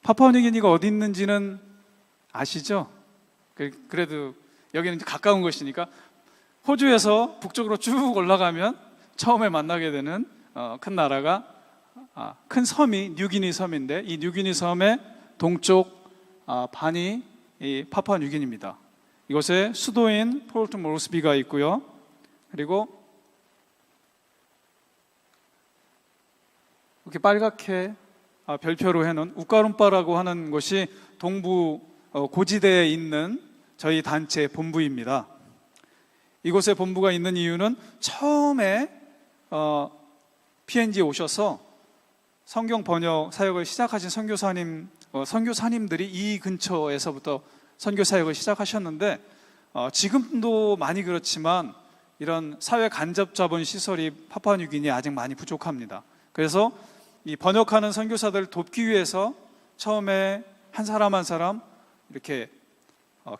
파푸아뉴기니가 어디 있는지는 아시죠? 그래도 여기는 가까운 곳이니까 호주에서 북쪽으로 쭉 올라가면 처음에 만나게 되는 큰 나라가 큰 섬이 뉴기니 섬인데, 이 뉴기니 섬의 동쪽 반이 이 파푸아뉴기니입니다. 이곳에 수도인 포르트 모르스비가 있고요. 그리고 이렇게 빨갛게 별표로 해놓은 우까룸바라고 하는 곳이 동부 고지대에 있는 저희 단체 본부입니다. 이곳에 본부가 있는 이유는 처음에 PNG에 오셔서 성경 번역 사역을 시작하신 선교사님들이 이 근처에서부터 선교 사역을 시작하셨는데, 지금도 많이 그렇지만 이런 사회 간접 자본 시설이 파푸아뉴기니에 아직 많이 부족합니다. 그래서 이 번역하는 선교사들을 돕기 위해서 처음에 한 사람 한 사람 이렇게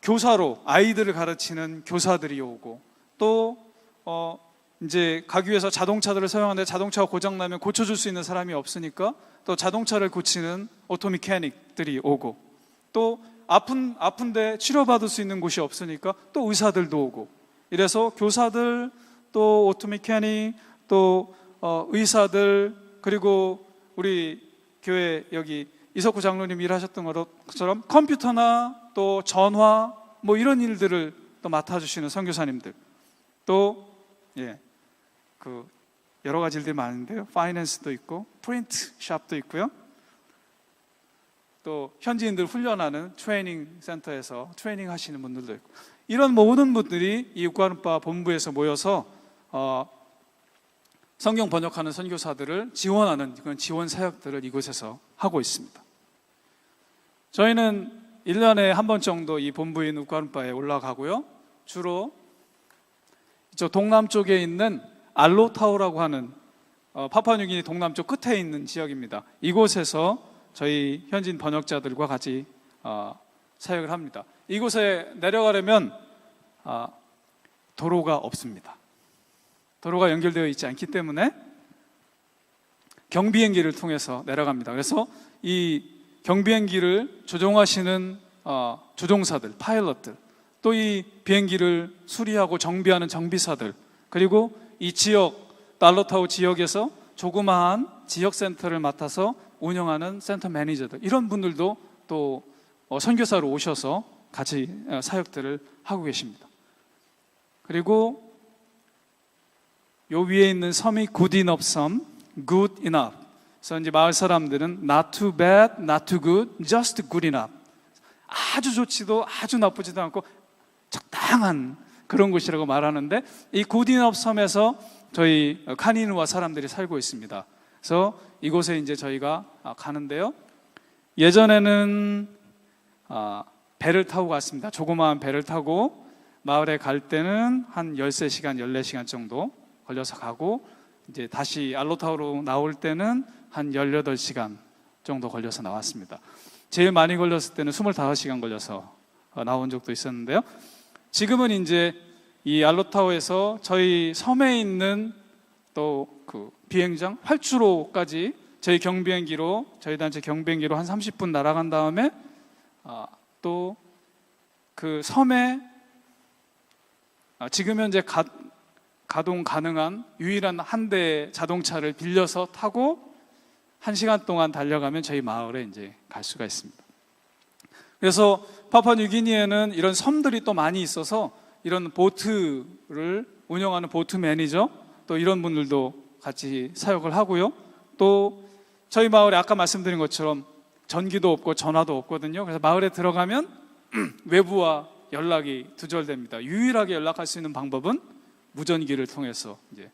교사로 아이들을 가르치는 교사들이 오고, 또 이제 가기 위해서 자동차들을 사용하는데 자동차가 고장나면 고쳐줄 수 있는 사람이 없으니까 또 자동차를 고치는 오토미케닉들이 오고, 또 아픈데 치료받을 수 있는 곳이 없으니까 또 의사들도 오고, 이래서 교사들, 또 오토미케닉, 또 의사들, 그리고 우리 교회 여기 이석구 장로님 일하셨던 것처럼 컴퓨터나 또 전화 뭐 이런 일들을 또 맡아주시는 선교사님들, 또 여러 가지 일들이 많은데요. 파이낸스도 있고 프린트 샵도 있고요. 또 현지인들 훈련하는 트레이닝 센터에서 트레이닝 하시는 분들도 있고, 이런 모든 분들이 이 우까룸바 본부에서 모여서 성경 번역하는 선교사들을 지원하는 그런 지원 사역들을 이곳에서 하고 있습니다. 저희는 1년에 한 번 정도 이 본부인 우까룸바에 올라가고요. 주로 저 동남쪽에 있는 알로타우라고 하는 파푸아뉴기니 동남쪽 끝에 있는 지역입니다. 이곳에서 저희 현지인 번역자들과 같이 사역을 합니다. 이곳에 내려가려면 도로가 없습니다. 도로가 연결되어 있지 않기 때문에 경비행기를 통해서 내려갑니다. 그래서 이 경비행기를 조종하시는 조종사들, 파일럿들, 또 이 비행기를 수리하고 정비하는 정비사들, 그리고 이 지역, 알로타우 지역에서 조그마한 지역센터를 맡아서 운영하는 센터 매니저들, 이런 분들도 또 선교사로 오셔서 같이 사역들을 하고 계십니다. 그리고 요 위에 있는 섬이 good enough 섬, good enough. 그래서 이제 마을 사람들은 not too bad, not too good, just good enough. 아주 좋지도 아주 나쁘지도 않고 적당한 그런 곳이라고 말하는데, 이 good enough 섬에서 저희 카니누아 사람들이 살고 있습니다. 그래서 이곳에 이제 저희가 가는데요. 예전에는 배를 타고 갔습니다. 조그마한 배를 타고 마을에 갈 때는 한 13시간, 14시간 정도 걸려서 가고, 이제 다시 알로타우로 나올 때는 한 18시간 정도 걸려서 나왔습니다. 제일 많이 걸렸을 때는 25시간 걸려서 나온 적도 있었는데요. 지금은 이제 이 알로타우에서 저희 섬에 있는 또 그 비행장 활주로까지 저희 경비행기로, 저희 단체 경비행기로 한 30분 날아간 다음에 또 그 섬에 지금 현재 가동 가능한 유일한 한 대 자동차를 빌려서 타고 1시간 동안 달려가면 저희 마을에 이제 갈 수가 있습니다. 그래서 파푸아뉴기니에는 이런 섬들이 또 많이 있어서 이런 보트를 운영하는 보트 매니저, 또 이런 분들도 같이 사역을 하고요. 또 저희 마을에 아까 말씀드린 것처럼 전기도 없고 전화도 없거든요. 그래서 마을에 들어가면 외부와 연락이 두절됩니다. 유일하게 연락할 수 있는 방법은 무전기를 통해서 이제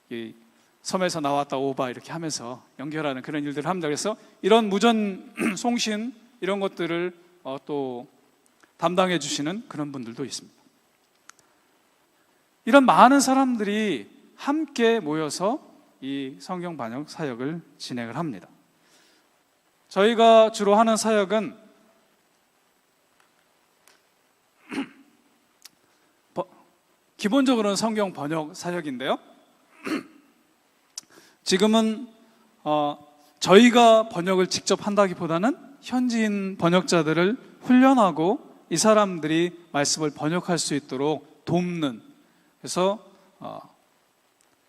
이 섬에서 나왔다 오바 이렇게 하면서 연결하는 그런 일들을 합니다. 그래서 이런 무전 송신 이런 것들을 또 담당해 주시는 그런 분들도 있습니다. 이런 많은 사람들이 함께 모여서 이 성경 번역 사역을 진행을 합니다. 저희가 주로 하는 사역은 기본적으로는 성경 번역 사역인데요. 지금은 저희가 번역을 직접 한다기보다는 현지인 번역자들을 훈련하고 이 사람들이 말씀을 번역할 수 있도록 돕는, 그래서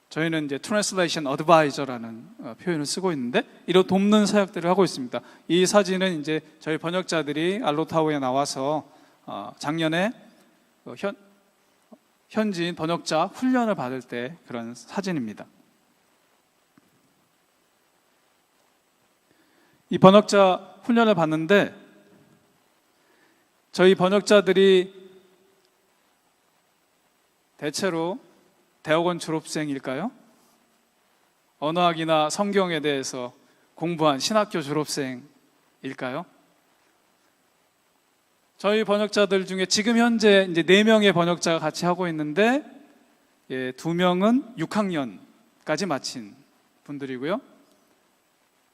저희는 이제 Translation Advisor라는 표현을 쓰고 있는데, 이런 돕는 사역들을 하고 있습니다. 이 사진은 이제 저희 번역자들이 알로타우에 나와서 작년에 현지인 번역자 훈련을 받을 때 그런 사진입니다. 이 번역자 훈련을 받는데 저희 번역자들이 대체로 대학원 졸업생일까요? 언어학이나 성경에 대해서 공부한 신학교 졸업생일까요? 저희 번역자들 중에 지금 현재 이제 4명의 번역자가 같이 하고 있는데 2명은 6학년까지 마친 분들이고요.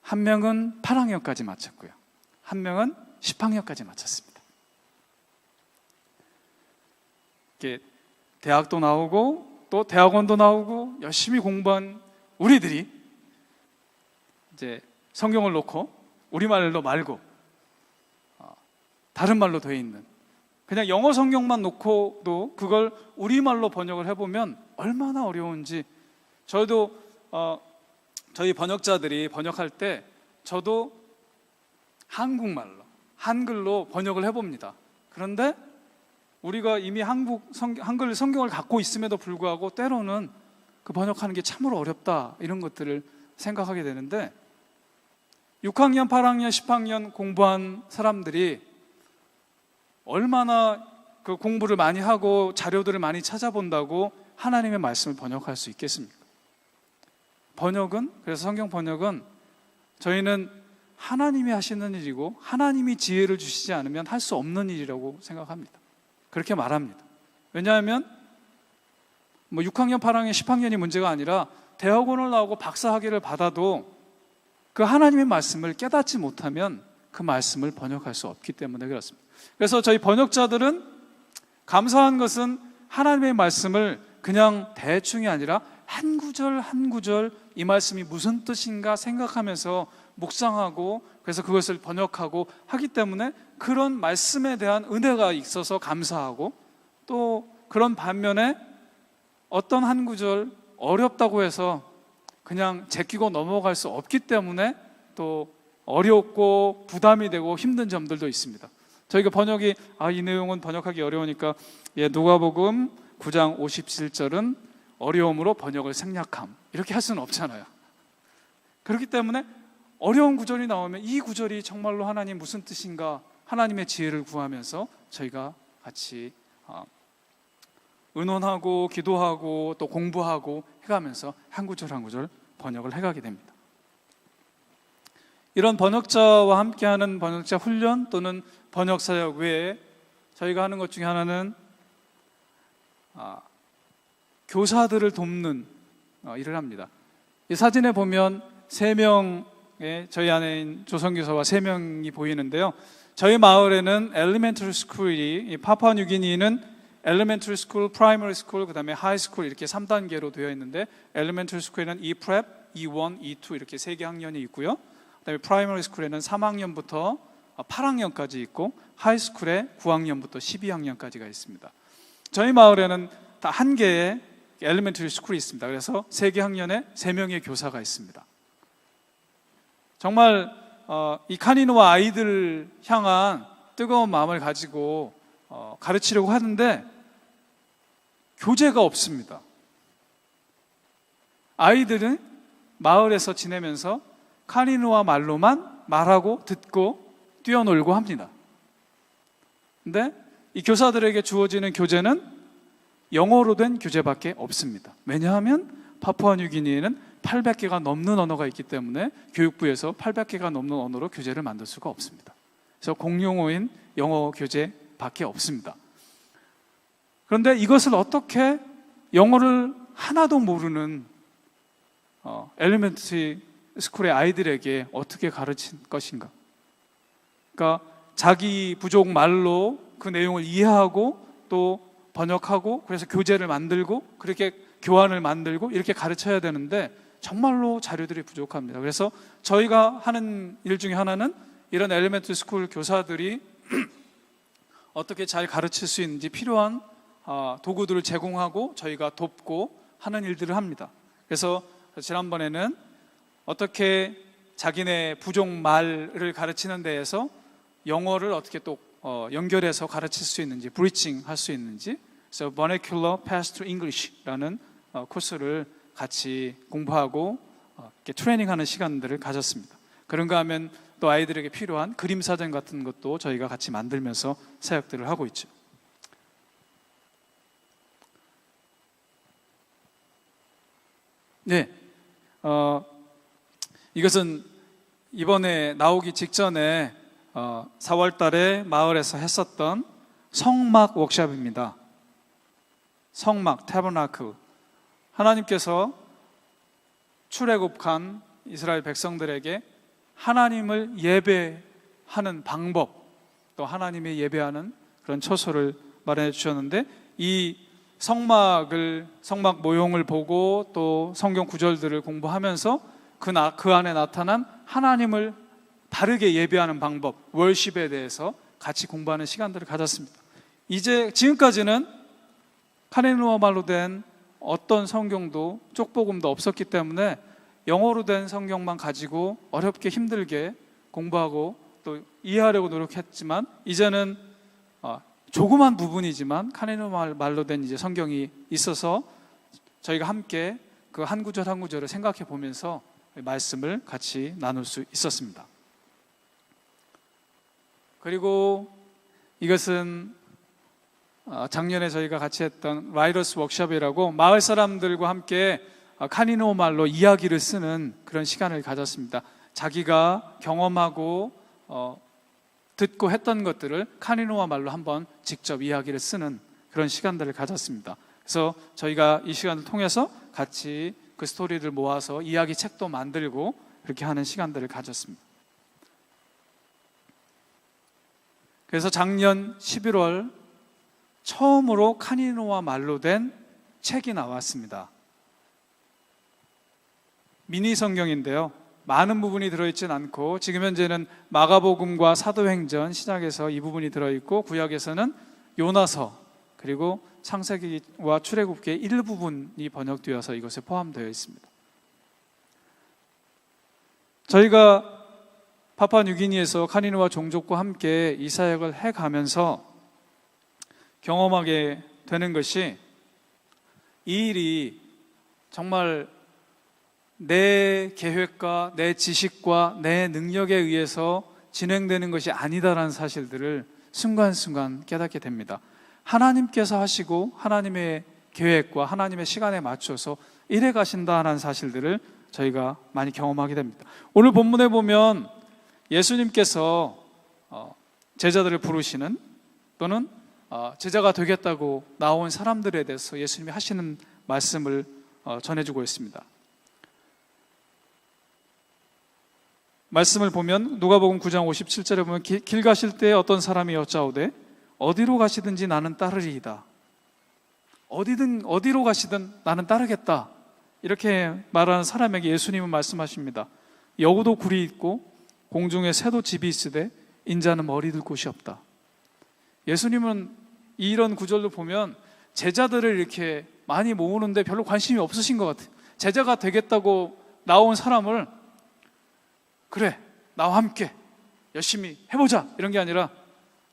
1명은 8학년까지 마쳤고요. 1명은 10학년까지 마쳤습니다. 이렇게 대학도 나오고 또 대학원도 나오고 열심히 공부한 우리들이 이제 성경을 놓고 우리말로 말고 다른 말로 되어 있는, 그냥 영어 성경만 놓고도 그걸 우리말로 번역을 해보면 얼마나 어려운지, 저도 저희 번역자들이 번역할 때 저도 한국말로, 한글로 번역을 해봅니다. 그런데 우리가 이미 한글 성경을 갖고 있음에도 불구하고 때로는 그 번역하는 게 참으로 어렵다, 이런 것들을 생각하게 되는데, 6학년, 8학년, 10학년 공부한 사람들이 얼마나 그 공부를 많이 하고 자료들을 많이 찾아본다고 하나님의 말씀을 번역할 수 있겠습니까? 번역은, 그래서 성경 번역은 저희는 하나님이 하시는 일이고 하나님이 지혜를 주시지 않으면 할 수 없는 일이라고 생각합니다. 그렇게 말합니다. 왜냐하면 6학년, 8학년, 10학년이 문제가 아니라 대학원을 나오고 박사학위를 받아도 그 하나님의 말씀을 깨닫지 못하면 그 말씀을 번역할 수 없기 때문에 그렇습니다. 그래서 저희 번역자들은 감사한 것은 하나님의 말씀을 그냥 대충이 아니라 한 구절 한 구절 이 말씀이 무슨 뜻인가 생각하면서 묵상하고, 그래서 그것을 번역하고 하기 때문에 그런 말씀에 대한 은혜가 있어서 감사하고, 또 그런 반면에 어떤 한 구절 어렵다고 해서 그냥 제끼고 넘어갈 수 없기 때문에 또 어렵고 부담이 되고 힘든 점들도 있습니다. 저희가 번역이 이 내용은 번역하기 어려우니까 누가복음 9장 57절은 어려움으로 번역을 생략함, 이렇게 할 수는 없잖아요. 그렇기 때문에 어려운 구절이 나오면 이 구절이 정말로 하나님 무슨 뜻인가, 하나님의 지혜를 구하면서 저희가 같이 의논하고 기도하고 또 공부하고 해가면서 한 구절 한 구절 번역을 해가게 됩니다. 이런 번역자와 함께하는 번역자 훈련 또는 번역 사역 외에 저희가 하는 것 중에 하나는 교사들을 돕는 일을 합니다. 이 사진에 보면 3명의 저희 아내인 조선교사와 3명이 보이는데요. 저희 마을에는 엘리멘터리 스쿨이, 파푸아뉴기니는 엘리멘터리 스쿨, 프라이머리 스쿨, 그 다음에 하이 스쿨 이렇게 3단계로 되어 있는데, 엘리멘터리 스쿨에는 E-Prep, E1, E2 이렇게 3개 학년이 있고요. 그 다음에 프라이머리 스쿨에는 3학년부터 8학년까지 있고, 하이 스쿨에 9학년부터 12학년까지가 있습니다. 저희 마을에는 다 1개의 엘리멘터리 스쿨이 있습니다. 그래서 3개 학년에 3명의 교사가 있습니다. 정말 이 카니누와 아이들 향한 뜨거운 마음을 가지고 가르치려고 하는데 교재가 없습니다. 아이들은 마을에서 지내면서 카니누아 말로만 말하고 듣고 뛰어놀고 합니다. 근데 이 교사들에게 주어지는 교재는 영어로 된 교재밖에 없습니다. 왜냐하면 파푸아뉴기니에는 800개가 넘는 언어가 있기 때문에 교육부에서 800개가 넘는 언어로 교재를 만들 수가 없습니다. 그래서 공용어인 영어 교재밖에 없습니다. 그런데 이것을 어떻게 영어를 하나도 모르는 엘리멘터리 스쿨의 아이들에게 어떻게 가르칠 것인가? 그러니까 자기 부족 말로 그 내용을 이해하고 또 번역하고, 그래서 교재를 만들고 그렇게 교환을 만들고 이렇게 가르쳐야 되는데 정말로 자료들이 부족합니다. 그래서 저희가 하는 일 중에 하나는 이런 엘리멘터리 스쿨 교사들이 어떻게 잘 가르칠 수 있는지 필요한 도구들을 제공하고 저희가 돕고 하는 일들을 합니다. 그래서 지난번에는 어떻게 자기네 부족 말을 가르치는 데에서 영어를 어떻게 또 연결해서 가르칠 수 있는지, 브리칭 할 수 있는지, 그래서 Vernacular Path to English라는 코스를 같이 공부하고 이렇게 트레이닝하는 시간들을 가졌습니다. 그런가 하면 또 아이들에게 필요한 그림 사전 같은 것도 저희가 같이 만들면서 사역들을 하고 있죠. 네, 이것은 이번에 나오기 직전에 4월 달에 마을에서 했었던 성막 워크숍입니다. 성막, 타버나클. 하나님께서 출애굽한 이스라엘 백성들에게 하나님을 예배하는 방법, 또 하나님의 예배하는 그런 처소를 마련해 주셨는데, 이 성막 모형을 보고 또 성경 구절들을 공부하면서 그 안에 나타난 하나님을 다르게 예배하는 방법, 월십에 대해서 같이 공부하는 시간들을 가졌습니다. 지금까지는 카네누아 말로 된 어떤 성경도 쪽복음도 없었기 때문에 영어로 된 성경만 가지고 어렵게 힘들게 공부하고 또 이해하려고 노력했지만, 이제는 조그만 부분이지만 카네누아 말로 된 이제 성경이 있어서 저희가 함께 그 한 구절 한 구절을 생각해 보면서 말씀을 같이 나눌 수 있었습니다. 그리고 이것은 작년에 저희가 같이 했던 라이더스 워크숍이라고 마을 사람들과 함께 카니노 말로 이야기를 쓰는 그런 시간을 가졌습니다. 자기가 경험하고 듣고 했던 것들을 카니노아 말로 한번 직접 이야기를 쓰는 그런 시간들을 가졌습니다. 그래서 저희가 이 시간을 통해서 같이 그 스토리를 모아서 이야기 책도 만들고 그렇게 하는 시간들을 가졌습니다. 그래서 작년 11월 처음으로 카니노아 말로 된 책이 나왔습니다. 미니 성경인데요, 많은 부분이 들어있진 않고 지금 현재는 마가복음과 사도행전 시작해서 이 부분이 들어있고, 구약에서는 요나서 그리고 창세기와 출애굽기의 일부분이 번역되어서 이것에 포함되어 있습니다. 저희가 파푸아뉴기니에서 카니누아 종족과 함께 이 사역을 해가면서 경험하게 되는 것이, 이 일이 정말 내 계획과 내 지식과 내 능력에 의해서 진행되는 것이 아니다라는 사실들을 순간순간 깨닫게 됩니다. 하나님께서 하시고 하나님의 계획과 하나님의 시간에 맞춰서 일해 가신다는 사실들을 저희가 많이 경험하게 됩니다. 오늘 본문에 보면 예수님께서 제자들을 부르시는, 또는 제자가 되겠다고 나온 사람들에 대해서 예수님이 하시는 말씀을 전해주고 있습니다. 말씀을 보면 누가복음 9장 57절에 보면 길 가실 때 어떤 사람이 여짜오되 어디로 가시든지 나는 따르리이다. 어디로 가시든 나는 따르겠다. 이렇게 말하는 사람에게 예수님은 말씀하십니다. 여우도 굴이 있고 공중에 새도 집이 있으되 인자는 머리 둘 곳이 없다. 예수님은 이런 구절로 보면 제자들을 이렇게 많이 모으는데 별로 관심이 없으신 것 같아요. 제자가 되겠다고 나온 사람을 그래, 나와 함께 열심히 해보자 이런 게 아니라,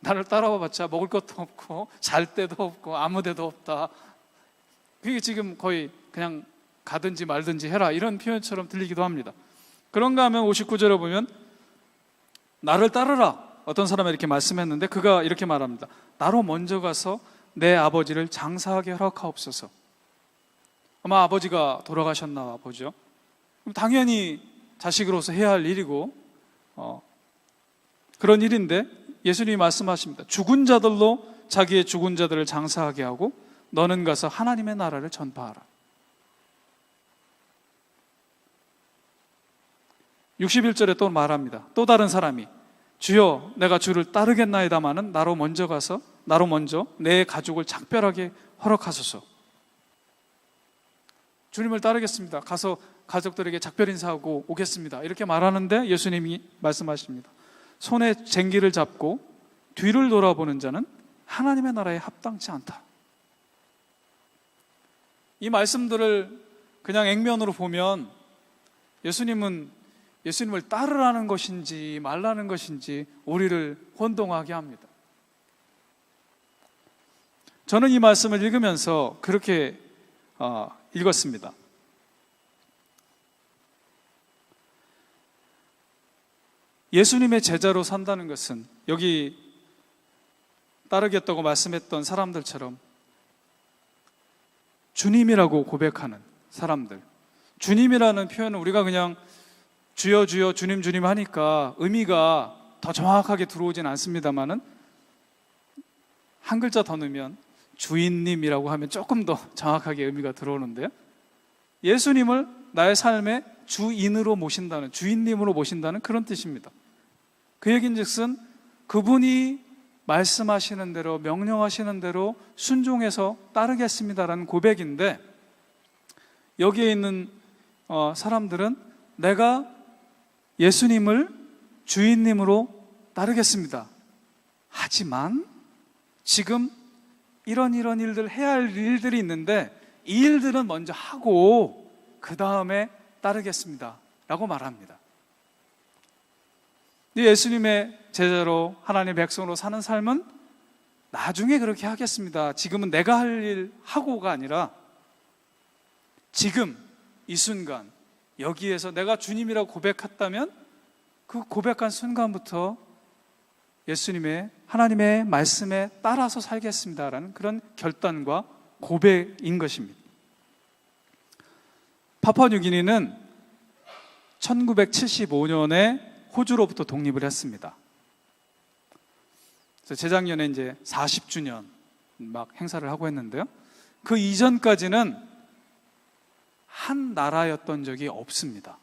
나를 따라와 봤자 먹을 것도 없고 잘 데도 없고 아무 데도 없다. 그게 지금 거의 그냥 가든지 말든지 해라 이런 표현처럼 들리기도 합니다. 그런가 하면 59절에 보면 나를 따르라, 어떤 사람이 이렇게 말씀했는데 그가 이렇게 말합니다. 나로 먼저 가서 내 아버지를 장사하게 허락하옵소서. 아마 아버지가 돌아가셨나 보죠. 그럼 당연히 자식으로서 해야 할 일이고 그런 일인데, 예수님이 말씀하십니다. 죽은 자들로 자기의 죽은 자들을 장사하게 하고 너는 가서 하나님의 나라를 전파하라. 61절에 또 말합니다. 또 다른 사람이 주여 내가 주를 따르겠나이다마는 나로 먼저 내 가족을 작별하게 허락하소서. 주님을 따르겠습니다. 가서 가족들에게 작별 인사하고 오겠습니다. 이렇게 말하는데 예수님이 말씀하십니다. 손에 쟁기를 잡고 뒤를 돌아보는 자는 하나님의 나라에 합당치 않다. 이 말씀들을 그냥 액면으로 보면 예수님을 따르라는 것인지 말라는 것인지 우리를 혼동하게 합니다. 저는 이 말씀을 읽으면서 그렇게 읽었습니다. 예수님의 제자로 산다는 것은 여기 따르겠다고 말씀했던 사람들처럼 주님이라고 고백하는 사람들, 주님이라는 표현은 우리가 그냥 주여 주여 주님 주님 하니까 의미가 더 정확하게 들어오진 않습니다만은 한 글자 더 넣으면 주인님이라고 하면 조금 더 정확하게 의미가 들어오는데요, 예수님을 나의 삶의 주인으로 모신다는, 주인님으로 모신다는 그런 뜻입니다. 그 얘긴즉슨 그분이 말씀하시는 대로, 명령하시는 대로 순종해서 따르겠습니다라는 고백인데, 여기에 있는 사람들은 내가 예수님을 주인님으로 따르겠습니다. 하지만 지금 이런 일들, 해야 할 일들이 있는데 이 일들은 먼저 하고 그 다음에 따르겠습니다 라고 말합니다. 예수님의 제자로 하나님의 백성으로 사는 삶은 나중에 그렇게 하겠습니다, 지금은 내가 할 일 하고가 아니라 지금 이 순간 여기에서 내가 주님이라고 고백했다면 그 고백한 순간부터 예수님의, 하나님의 말씀에 따라서 살겠습니다라는 그런 결단과 고백인 것입니다. 파푸아뉴기니는 1975년에 호주로부터 독립을 했습니다. 그래서 재작년에 이제 40주년 막 행사를 하고 했는데요, 그 이전까지는 한 나라였던 적이 없습니다.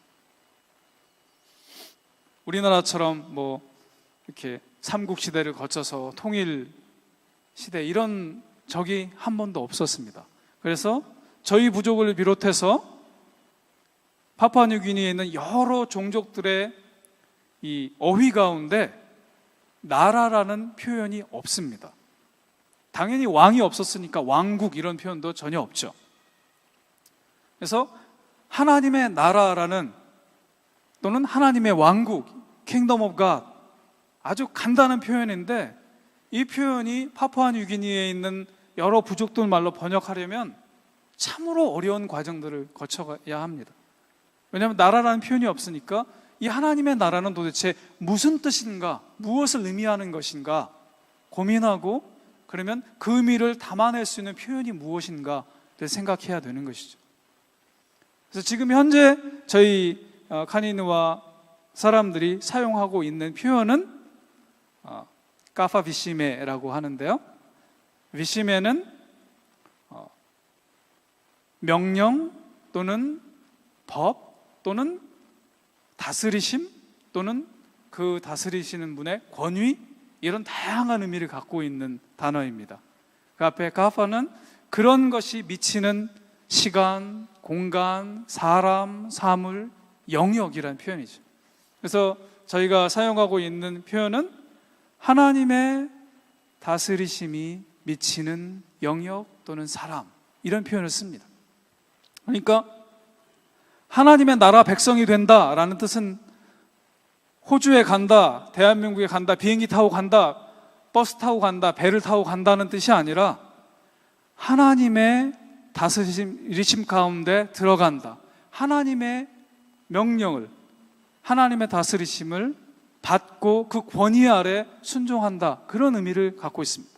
우리나라처럼 뭐 이렇게 삼국시대를 거쳐서 통일 시대 이런 적이 한 번도 없었습니다. 그래서 저희 부족을 비롯해서 파푸아뉴기니에 있는 여러 종족들의 이 어휘 가운데 나라라는 표현이 없습니다. 당연히 왕이 없었으니까 왕국 이런 표현도 전혀 없죠. 그래서 하나님의 나라라는, 또는 하나님의 왕국, Kingdom of God, 아주 간단한 표현인데 이 표현이 파푸아뉴기니에 있는 여러 부족들 말로 번역하려면 참으로 어려운 과정들을 거쳐야 합니다. 왜냐하면 나라라는 표현이 없으니까 이 하나님의 나라는 도대체 무슨 뜻인가, 무엇을 의미하는 것인가 고민하고, 그러면 그 의미를 담아낼 수 있는 표현이 무엇인가를 생각해야 되는 것이죠. 그래서 지금 현재 저희 카니누아 사람들이 사용하고 있는 표현은 까파 비시메라고 하는데요, 비시메는 명령 또는 법 또는 다스리심 또는 그 다스리시는 분의 권위, 이런 다양한 의미를 갖고 있는 단어입니다. 그 앞에 까파는 그런 것이 미치는 시간, 공간, 사람, 사물, 영역이라는 표현이죠. 그래서 저희가 사용하고 있는 표현은 하나님의 다스리심이 미치는 영역 또는 사람, 이런 표현을 씁니다. 그러니까 하나님의 나라 백성이 된다라는 뜻은 호주에 간다, 대한민국에 간다, 비행기 타고 간다, 버스 타고 간다, 배를 타고 간다는 뜻이 아니라 하나님의 다스리심 가운데 들어간다, 하나님의 명령을, 하나님의 다스리심을 받고 그 권위 아래 순종한다, 그런 의미를 갖고 있습니다.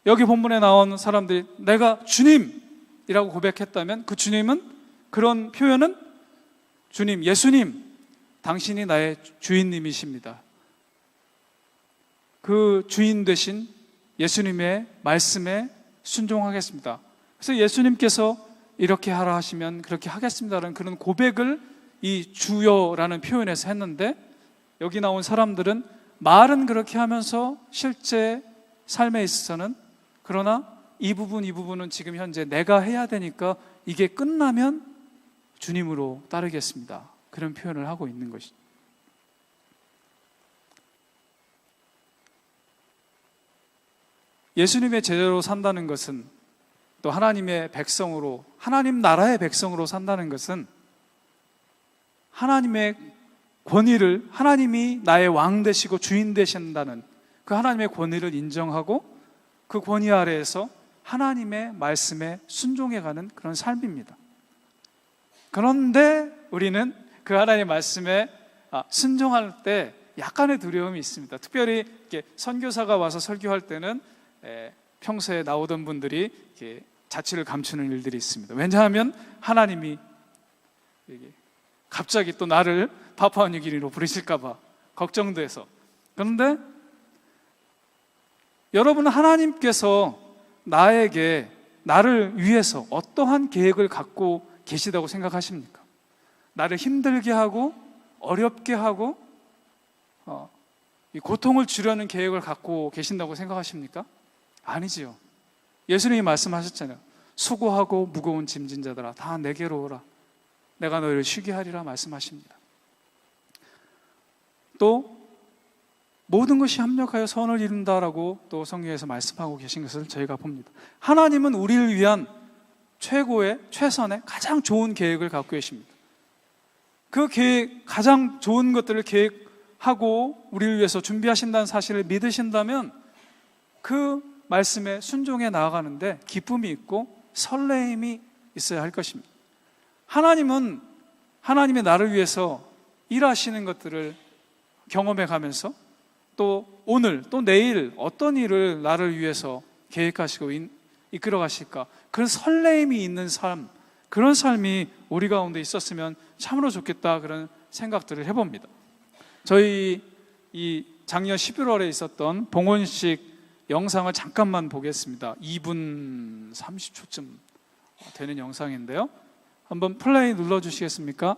여기 본문에 나온 사람들이 내가 주님이라고 고백했다면 그 주님은, 그런 표현은 주님, 예수님, 당신이 나의 주인님이십니다. 그 주인 되신 예수님의 말씀에 순종하겠습니다. 그래서 예수님께서 이렇게 하라 하시면 그렇게 하겠습니다라는 그런 고백을 이 주여라는 표현에서 했는데, 여기 나온 사람들은 말은 그렇게 하면서 실제 삶에 있어서는, 그러나 이 부분은 지금 현재 내가 해야 되니까 이게 끝나면 주님으로 따르겠습니다. 그런 표현을 하고 있는 것이죠. 예수님의 제자로 산다는 것은, 또 하나님의 백성으로, 하나님 나라의 백성으로 산다는 것은 하나님의 권위를, 하나님이 나의 왕 되시고 주인 되신다는 그 하나님의 권위를 인정하고 그 권위 아래에서 하나님의 말씀에 순종해가는 그런 삶입니다. 그런데 우리는 그 하나님의 말씀에 순종할 때 약간의 두려움이 있습니다. 특별히 이렇게 선교사가 와서 설교할 때는 평소에 나오던 분들이 이렇게 자취를 감추는 일들이 있습니다. 왜냐하면 하나님이 갑자기 또 나를 파푸아뉴기니로 부르실까봐 걱정돼서. 그런데 여러분, 하나님께서 나를 위해서 어떠한 계획을 갖고 계시다고 생각하십니까? 나를 힘들게 하고 어렵게 하고 이 고통을 주려는 계획을 갖고 계신다고 생각하십니까? 아니지요. 예수님이 말씀하셨잖아요. 수고하고 무거운 짐진 자들아 다 내게로 오라. 내가 너희를 쉬게 하리라 말씀하십니다. 또 모든 것이 합력하여 선을 이룬다라고 또 성경에서 말씀하고 계신 것을 저희가 봅니다. 하나님은 우리를 위한 최고의, 최선의, 가장 좋은 계획을 갖고 계십니다. 그 계획, 가장 좋은 것들을 계획하고 우리를 위해서 준비하신다는 사실을 믿으신다면 그 말씀에 순종해 나아가는데 기쁨이 있고 설레임이 있어야 할 것입니다. 하나님은 하나님의 나를 위해서 일하시는 것들을 경험해 가면서 또 오늘 또 내일 어떤 일을 나를 위해서 계획하시고 이끌어 가실까, 그런 설레임이 있는 삶, 그런 삶이 우리 가운데 있었으면 참으로 좋겠다, 그런 생각들을 해봅니다. 저희 이 작년 11월에 있었던 봉헌식 영상을 잠깐만 보겠습니다. 2분 30초쯤 되는 영상인데요. 한번 플레이 눌러주시겠습니까?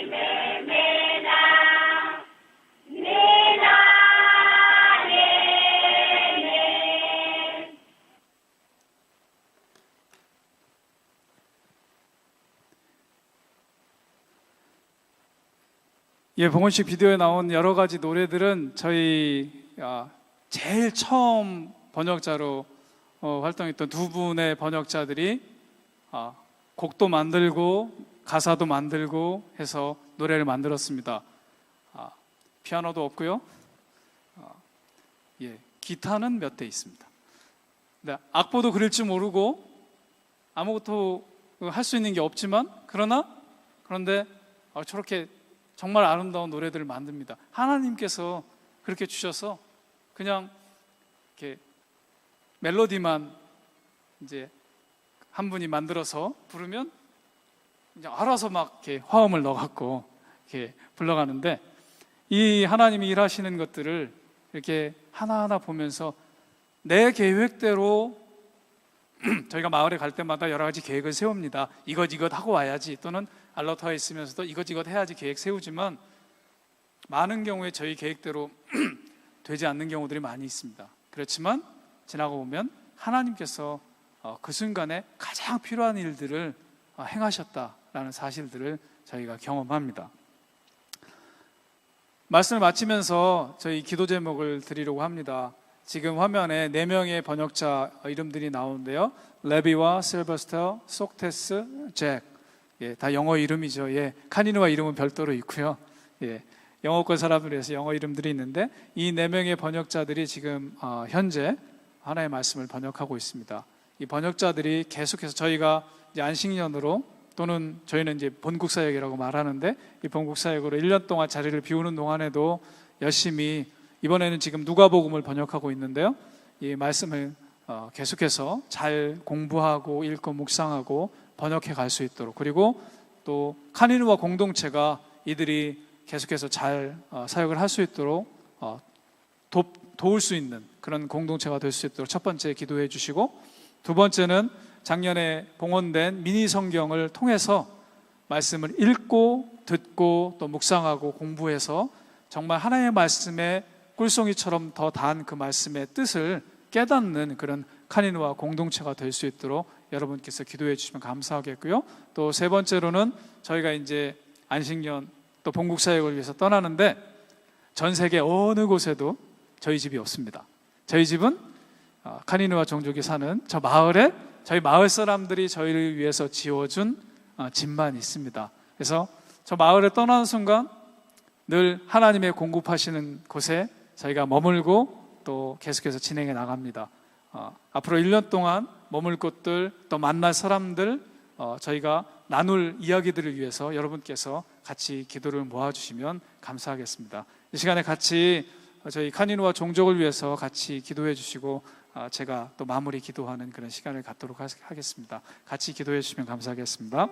Amen. 예, 봉헌식 비디오에 나온 여러 가지 노래들은 저희 제일 처음 번역자로 활동했던 두 분의 번역자들이 곡도 만들고 가사도 만들고 해서 노래를 만들었습니다. 피아노도 없고요. 예, 기타는 몇 대 있습니다. 네, 악보도 그릴 줄 모르고 아무것도 할 수 있는 게 없지만 그런데 저렇게 정말 아름다운 노래들을 만듭니다. 하나님께서 그렇게 주셔서 그냥 이렇게 멜로디만 이제 한 분이 만들어서 부르면 이제 알아서 막 이렇게 화음을 넣어갖고 이렇게 불러가는데, 이 하나님이 일하시는 것들을 이렇게 하나하나 보면서 내 계획대로 저희가 마을에 갈 때마다 여러 가지 계획을 세웁니다. 이것 하고 와야지, 또는 알러터에 있으면서도 이것 해야지 계획 세우지만 많은 경우에 저희 계획대로 되지 않는 경우들이 많이 있습니다. 그렇지만 지나고 보면 하나님께서 그 순간에 가장 필요한 일들을 행하셨다라는 사실들을 저희가 경험합니다. 말씀을 마치면서 저희 기도 제목을 드리려고 합니다. 지금 화면에 4명의 번역자 이름들이 나오는데요. 레비와 실버스터, 속테스, 잭. 예, 다 영어 이름이죠. 예, 카니누와 이름은 별도로 있고요. 예, 영어권 사람들에서 영어 이름들이 있는데, 이 4명의 번역자들이 지금 현재 하나의 말씀을 번역하고 있습니다. 이 번역자들이 계속해서 저희가 이제 안식년으로, 또는 저희는 이제 본국사역이라고 말하는데, 이 본국사역으로 1년 동안 자리를 비우는 동안에도 열심히, 이번에는 지금 누가복음을 번역하고 있는데요, 이 말씀을 계속해서 잘 공부하고 읽고 묵상하고 번역해 갈 수 있도록, 그리고 또 카니누와 공동체가 이들이 계속해서 잘 사역을 할 수 있도록 도울 수 있는 그런 공동체가 될 수 있도록 첫 번째 기도해 주시고, 두 번째는 작년에 봉헌된 미니 성경을 통해서 말씀을 읽고 듣고 또 묵상하고 공부해서 정말 하나님의 말씀에 꿀송이처럼 더 단 그 말씀의 뜻을 깨닫는 그런 카니누와 공동체가 될 수 있도록 여러분께서 기도해 주시면 감사하겠고요. 또 세 번째로는 저희가 이제 안식년 또 본국사역을 위해서 떠나는데, 전 세계 어느 곳에도 저희 집이 없습니다. 저희 집은 카니누와 종족이 사는 저 마을에 저희 마을 사람들이 저희를 위해서 지어준 집만 있습니다. 그래서 저 마을에 떠나는 순간 늘 하나님의 공급하시는 곳에 저희가 머물고 또 계속해서 진행해 나갑니다. 앞으로 1년 동안 머물 곳들, 또 만날 사람들, 저희가 나눌 이야기들을 위해서 여러분께서 같이 기도를 모아주시면 감사하겠습니다. 이 시간에 같이 저희 카니누와 종족을 위해서 같이 기도해 주시고 제가 또 마무리 기도하는 그런 시간을 갖도록 하겠습니다. 같이 기도해 주시면 감사하겠습니다.